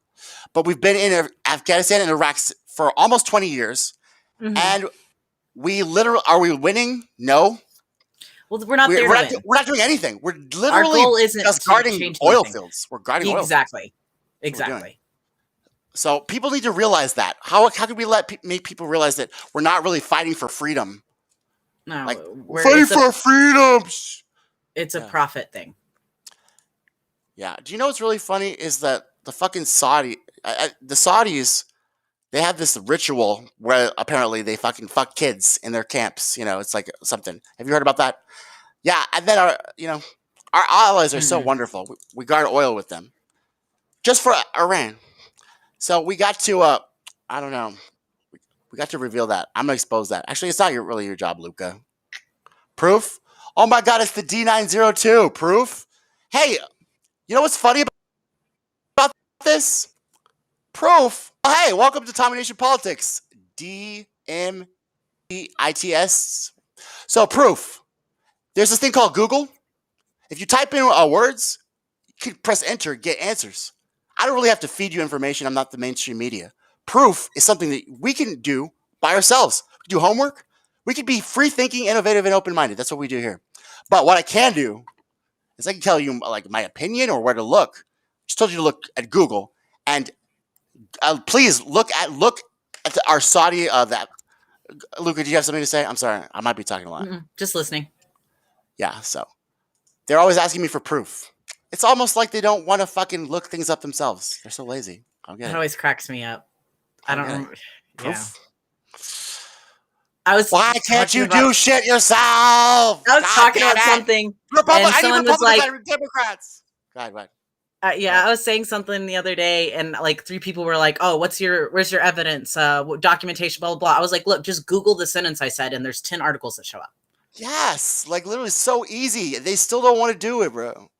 but we've been in Afghanistan and Iraq for almost 20 years, and are we winning? No. Well, we're not there to win. We're not doing anything. We're literally Our goal isn't just to guarding change oil anything. fields. We're guarding oil fields. Exactly. So people need to realize that. How can we make people realize that we're not really fighting for freedom? No, like we're fighting for our freedoms. It's a profit thing. Yeah. Do you know what's really funny is that the fucking the Saudis, they have this ritual where apparently they fucking fuck kids in their camps. You know, it's like something. Have you heard about that? Yeah. And then our allies are so wonderful. We guard oil with them. Just for Iran. So we got to, I don't know. We got to reveal that. I'm going to expose that. Actually, it's not really your job, LUCA. Proof? Oh my God, it's the D902. Proof? Hey, you know what's funny about this? Proof? Oh, hey, welcome to Tommy Nation Politics. DMITS. So, proof. There's this thing called Google. If you type in words, you can press enter, get answers. I don't really have to feed you information. I'm not the mainstream media. Proof is something that we can do by ourselves. We do homework. We can be free thinking, innovative, and open-minded. That's what we do here. But what I can do is I can tell you like my opinion or where to look. I just told you to look at Google and please look at our Saudi that. Luca, do you have something to say? I'm sorry, I might be talking a lot. Just listening. Yeah, so they're always asking me for proof. It's almost like they don't want to fucking look things up themselves. They're so lazy. It always cracks me up. I don't remember. Proof? Yeah. Why can't you do shit yourself? I was talking about something, and someone was like, Democrats. Go ahead. I was saying something the other day, and like 3 people were like, "Oh, where's your evidence? What documentation? Blah blah blah." I was like, "Look, just Google the sentence I said, and there's 10 articles that show up." Yes, like literally so easy. They still don't want to do it, bro.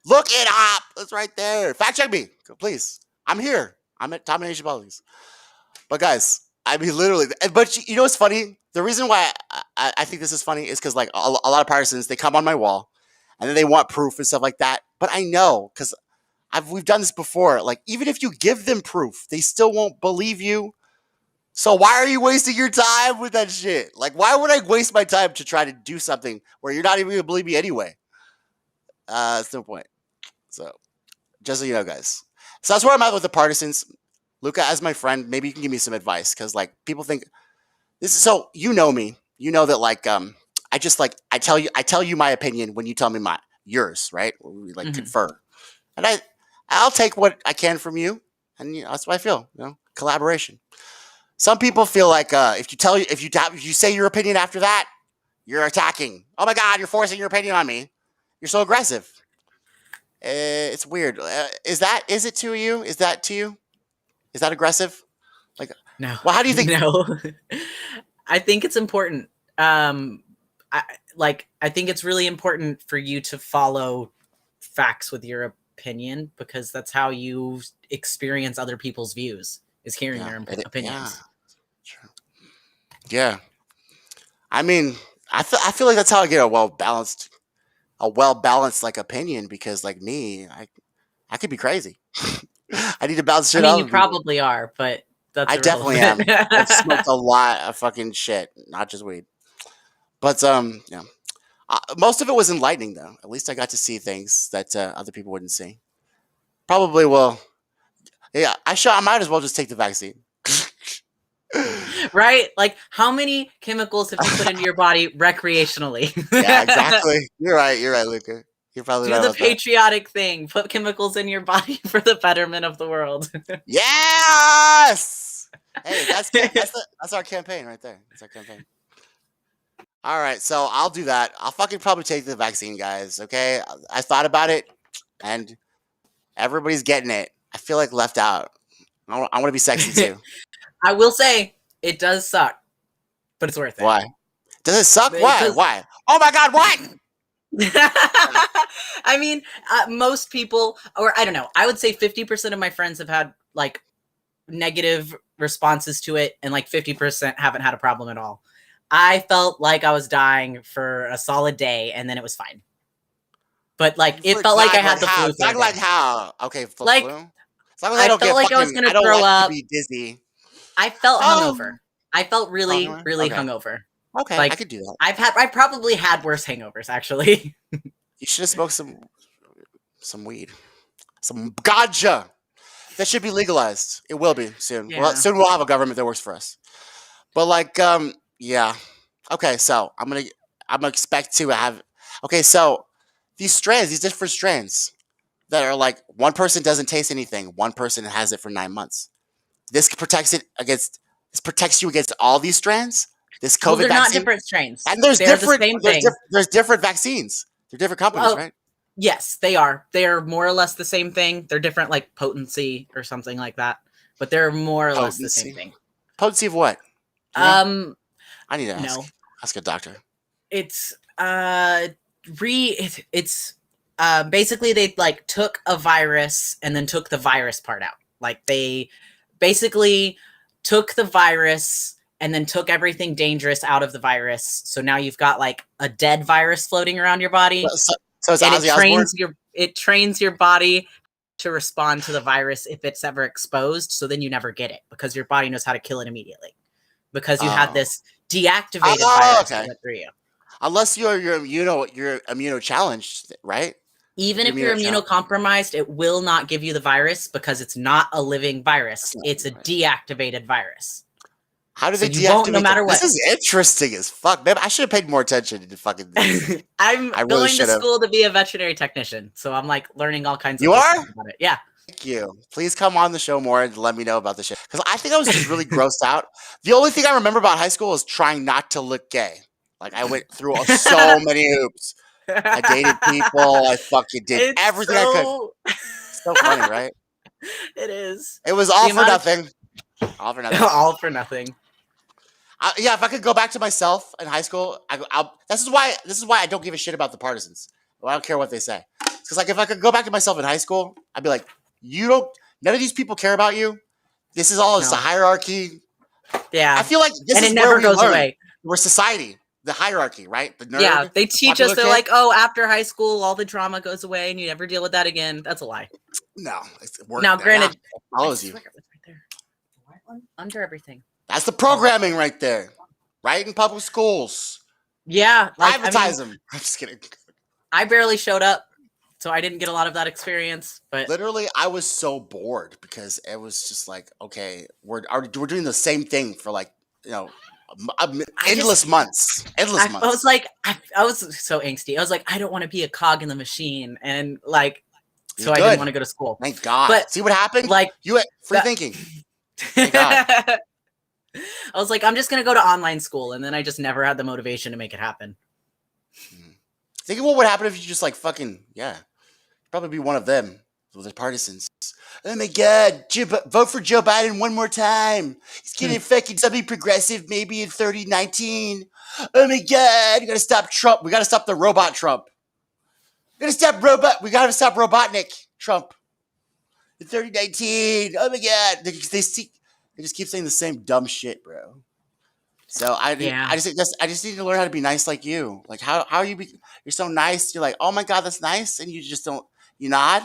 Look it up. It's right there. Fact check me, please. I'm here. I'm at TommyNationPol. But guys, I mean, literally. But you know what's funny? The reason why I think this is funny is because like a lot of partisans, they come on my wall, and then they want proof and stuff like that. But I know because we've done this before. Like even if you give them proof, they still won't believe you. So why are you wasting your time with that shit? Like why would I waste my time to try to do something where you're not even going to believe me anyway? That's no point. So just so you know, guys. So that's where I'm at with the partisans. Luca, as my friend, maybe you can give me some advice because like people think this is so you know me. You know that like I tell you my opinion when you tell me yours, right? We like confer. And I'll take what I can from you, and that's what I feel. Collaboration. Some people feel like if you say your opinion after that, you're attacking. Oh my God, you're forcing your opinion on me. You're so aggressive. It's weird. Is it to you? Is that to you? Is that aggressive? Like no. Well, how do you think? No, I think it's important. I think it's really important for you to follow facts with your opinion because that's how you experience other people's views is hearing their opinions. Yeah. I mean, I feel like that's how I get a well balanced like opinion because like me, I could be crazy. I need to balance shit out. I mean, you probably are, but that's I definitely am. I've smoked a lot of fucking shit, not just weed. But most of it was enlightening though. At least I got to see things that other people wouldn't see. Probably will. Yeah, I might as well just take the vaccine. Right? Like, how many chemicals have you put into your body recreationally? Yeah, exactly. You're right, Luca. You're probably right. Do the patriotic thing. Put chemicals in your body for the betterment of the world. Yes! Hey, that's our campaign right there. That's our campaign. All right, so I'll do that. I'll fucking probably take the vaccine, guys, okay? I thought about it, and everybody's getting it. I feel like left out. I want to be sexy, too. I will say, it does suck, but it's worth it. Why? Does it suck? Why? Oh my God, what? I mean, most people, or I don't know, I would say 50% of my friends have had like negative responses to it, and like 50% haven't had a problem at all. I felt like I was dying for a solid day, and then it was fine. But like, it felt like I had the flu. Not like how? Okay, the like, flu. As long as I don't felt get like I was gonna throw up. To be dizzy. I felt hungover. I felt really hungover. Okay, like, I could do that. I probably had worse hangovers, actually. You should have smoked some weed, some ganja. That should be legalized. It will be soon. Yeah. Well, soon we'll have a government that works for us. But like, yeah. Okay, so I'm gonna expect to have. Okay, so these different strands that are like one person doesn't taste anything, one person has it for 9 months. This protects you against all these strands. This COVID they're vaccine. not different strains, and there's they're different. The same thing. There's different vaccines. They're different companies, right? Yes, they are. They're more or less the same thing. They're different, like potency or something like that, but they're more or less the same thing. Potency of what? I need to ask a doctor. It's basically they like took a virus and then took the virus part out. Like they basically took the virus and then took everything dangerous out of the virus. So now you've got like a dead virus floating around your body. So it's it trains your body to respond to the virus if it's ever exposed. So then you never get it because your body knows how to kill it immediately because you had this deactivated virus that went through you. Unless you're immuno challenged, right? Even if you're immunocompromised, it will not give you the virus because it's not a living virus. It's a deactivated virus. How do they deactivate? No matter what. This is interesting as fuck, man. I should have paid more attention to fucking this. I'm going to school to be a veterinary technician, so I'm like learning all kinds of stuff about it. Yeah. Thank you. Please come on the show more and let me know about the shit. Because I think I was just really grossed out. The only thing I remember about high school is trying not to look gay. Like I went through so many hoops. I dated people. I fucking did everything I could. It's so funny, right? It is. It was all for nothing. All for nothing. All for nothing. Yeah, if I could go back to myself in high school, this is why I don't give a shit about the partisans. I don't care what they say. Because like if I could go back to myself in high school, I'd be like, none of these people care about you. This is all just a hierarchy. Yeah, I feel like this is never goes away. We're society, the hierarchy, right? The nerd, yeah, they teach us. They're like, oh, after high school, all the drama goes away, and you never deal with that again. That's a lie. No, now granted, it follows you. Right there. The white one under everything. That's the programming right there, right in public schools. Yeah, privatize them. I'm just kidding. I barely showed up, so I didn't get a lot of that experience. But literally, I was so bored because it was just like, okay, we're doing the same thing for like endless months. I was like, I was so angsty. I was like, I don't want to be a cog in the machine, and like, so I didn't want to go to school. Thank God. But see what happened? Like you had free thinking. Thank God. I was like, I'm just going to go to online school. And then I just never had the motivation to make it happen. Think of what would happen if you just like fucking, probably be one of them with the partisans. Oh my God, vote for Joe Biden one more time. He's getting fucking something progressive maybe in 2019. Oh my God, we got to stop Trump. We got to stop the robot Trump. We got to stop Robotnik Trump in 2019. Oh my God. They just keep saying the same dumb shit, bro. So I just need to learn how to be nice like you. Like how you're so nice. You're like, oh my God, that's nice, and you just don't. You nod.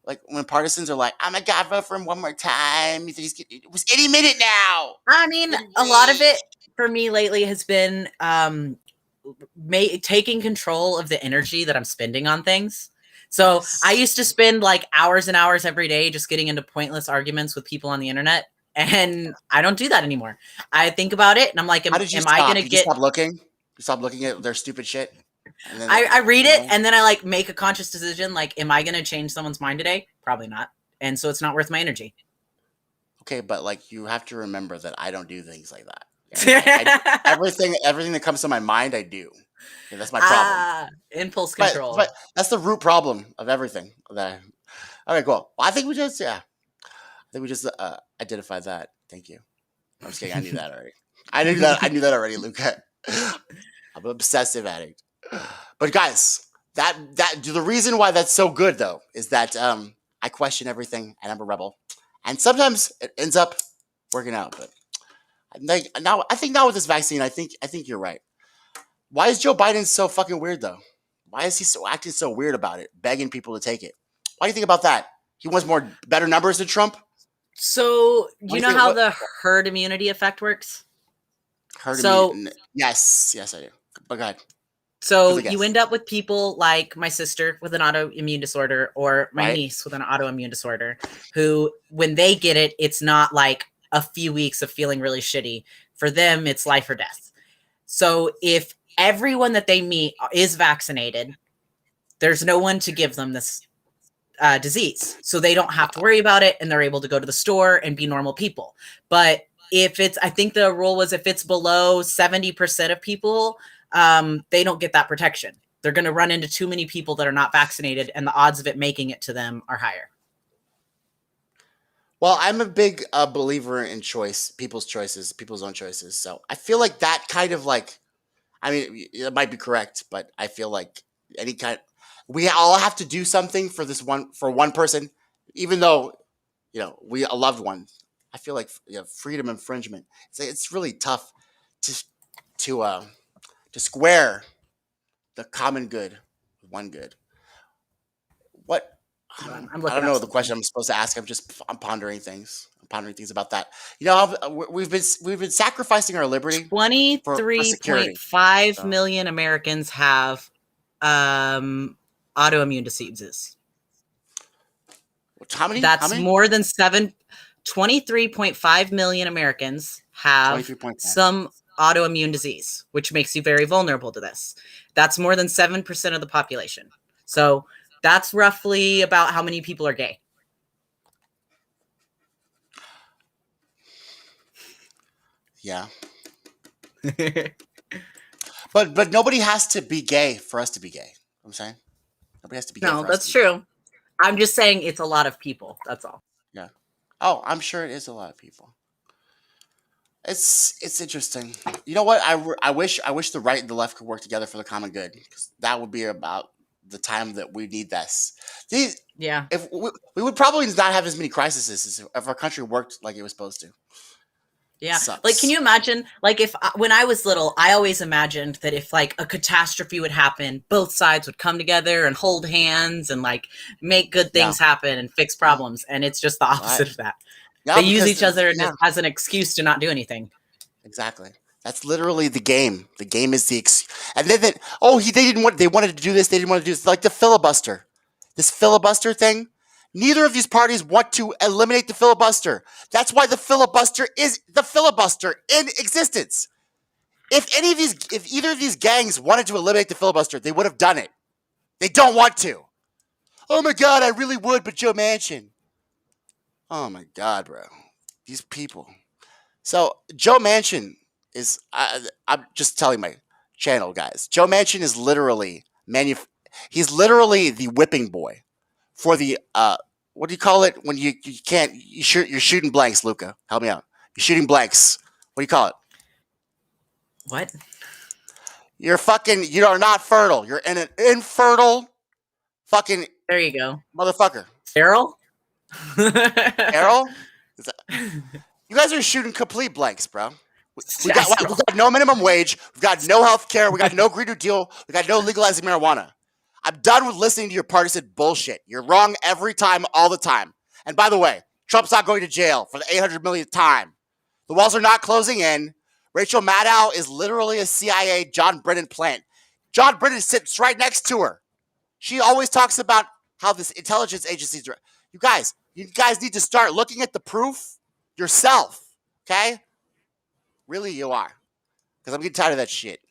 Like when partisans are like, oh my God, vote for him one more time. It was any minute now. I mean, a lot of it for me lately has been taking control of the energy that I'm spending on things. So I used to spend like hours and hours every day just getting into pointless arguments with people on the internet. And I don't do that anymore. I think about it and I'm like, am I going to get... stop looking? You stop looking at their stupid shit? And then, I read it and then I like make a conscious decision. Like, am I going to change someone's mind today? Probably not. And so it's not worth my energy. Okay, but like you have to remember that I don't do things like that. Everything that comes to my mind, I do. Okay, that's my problem. Impulse control. But that's the root problem of everything. Okay, cool. Well, I think we just identified that. Thank you. I'm just kidding. I knew that already. I knew that already, LUCA. I'm an obsessive addict. But guys, the reason why that's so good though is that I question everything and I'm a rebel, and sometimes it ends up working out. But I think now with this vaccine, I think you're right. Why is Joe Biden so fucking weird though? Why is he acting so weird about it, begging people to take it? Why do you think about that? He wants better numbers than Trump. So you know how the herd immunity effect works? Yes, I do. But go ahead. So you end up with people like my sister with an autoimmune disorder, or my niece with an autoimmune disorder, who, when they get it, it's not like a few weeks of feeling really shitty. For them, it's life or death. So if everyone that they meet is vaccinated, there's no one to give them this disease. So they don't have to worry about it, and they're able to go to the store and be normal people. But if it's, I think the rule was if it's below 70% of people, they don't get that protection. They're going to run into too many people that are not vaccinated, and the odds of it making it to them are higher. Well, I'm a big believer in people's own choices. So I feel like that kind of like, I mean, it might be correct, but I feel like we all have to do something for one person, even though, we a loved one. I feel like freedom infringement. It's really tough to square the common good with one good. What? I don't know the question I'm supposed to ask. I'm pondering things. I'm pondering things about that. We've been sacrificing our liberty. 23.5 million Americans have autoimmune diseases. How many? That's more than 23.5 million Americans have some autoimmune disease, which makes you very vulnerable to this. That's more than 7% of the population. So that's roughly about how many people are gay. Yeah. But nobody has to be gay for us to be gay. You know what I'm saying? Nobody has to be gay. No, that's true. I'm just saying it's a lot of people. That's all. Yeah. Oh, I'm sure it is a lot of people. It's interesting. You know what? I wish the right and the left could work together for the common good, because that would be about the time that we need this. If we would probably not have as many crises if our country worked like it was supposed to. Yeah. Like, can you imagine, like, when I was little, I always imagined that if like a catastrophe would happen, both sides would come together and hold hands and like make good things happen and fix problems. And it's just the opposite of that. They use each other as an excuse to not do anything. Exactly. That's literally the game. The game is the and then they wanted to do this. They didn't want to do this. Like the filibuster. This filibuster thing. Neither of these parties want to eliminate the filibuster. That's why the filibuster is the filibuster in existence. If either of these gangs wanted to eliminate the filibuster, they would have done it. They don't want to. Oh my God, I really would, but Joe Manchin. Oh my God, bro. These people. So Joe Manchin is, I'm just telling my channel guys, Joe Manchin is literally he's literally the whipping boy for the what do you call it when you're shooting blanks, LUCA? Help me out. You're shooting blanks. What do you call it? What? You are not fertile. You're an infertile fucking. There you go, motherfucker. Errol. Errol. You guys are shooting complete blanks, bro. We've got no minimum wage. We've got no health care. We got no Green New Deal. We got no legalizing marijuana. I'm done with listening to your partisan bullshit. You're wrong every time, all the time. And by the way, Trump's not going to jail for the 800 millionth time. The walls are not closing in. Rachel Maddow is literally a CIA John Brennan plant. John Brennan sits right next to her. She always talks about how this intelligence agencies are. You guys need to start looking at the proof yourself, okay? Really, you are. Because I'm getting tired of that shit.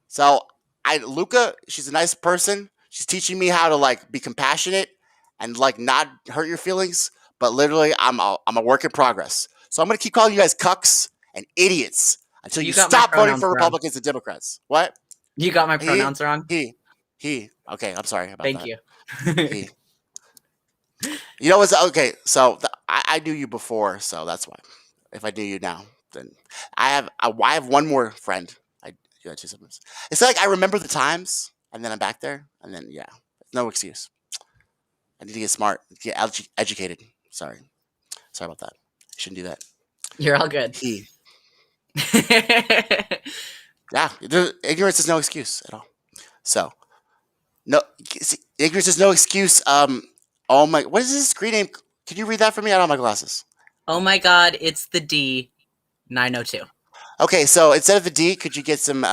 So, LUCA, she's a nice person. She's teaching me how to, like, be compassionate and, like, not hurt your feelings. But literally, I'm a work in progress. So I'm going to keep calling you guys cucks and idiots until you stop voting for Republicans and Democrats. What? You got my pronouns wrong? He. Okay, I'm sorry about that. Thank you. He. You know what's okay? So I knew you before, so that's why. If I knew you now, then I have one more friend. do that too sometimes. It's like I remember the times, and then I'm back there, and then no excuse. I need to get smart, get educated. Sorry about that. I shouldn't do that. You're all good. Ignorance is no excuse at all. So, no, ignorance is no excuse. Oh my, what is this screen name? Can you read that for me? I don't have my glasses. Oh my God, it's the D902. Okay, so instead of the D, could you get some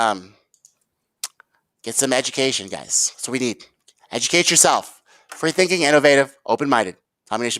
education, guys? That's what we need. Educate yourself. Free thinking, innovative, open-minded. TommyNationPol.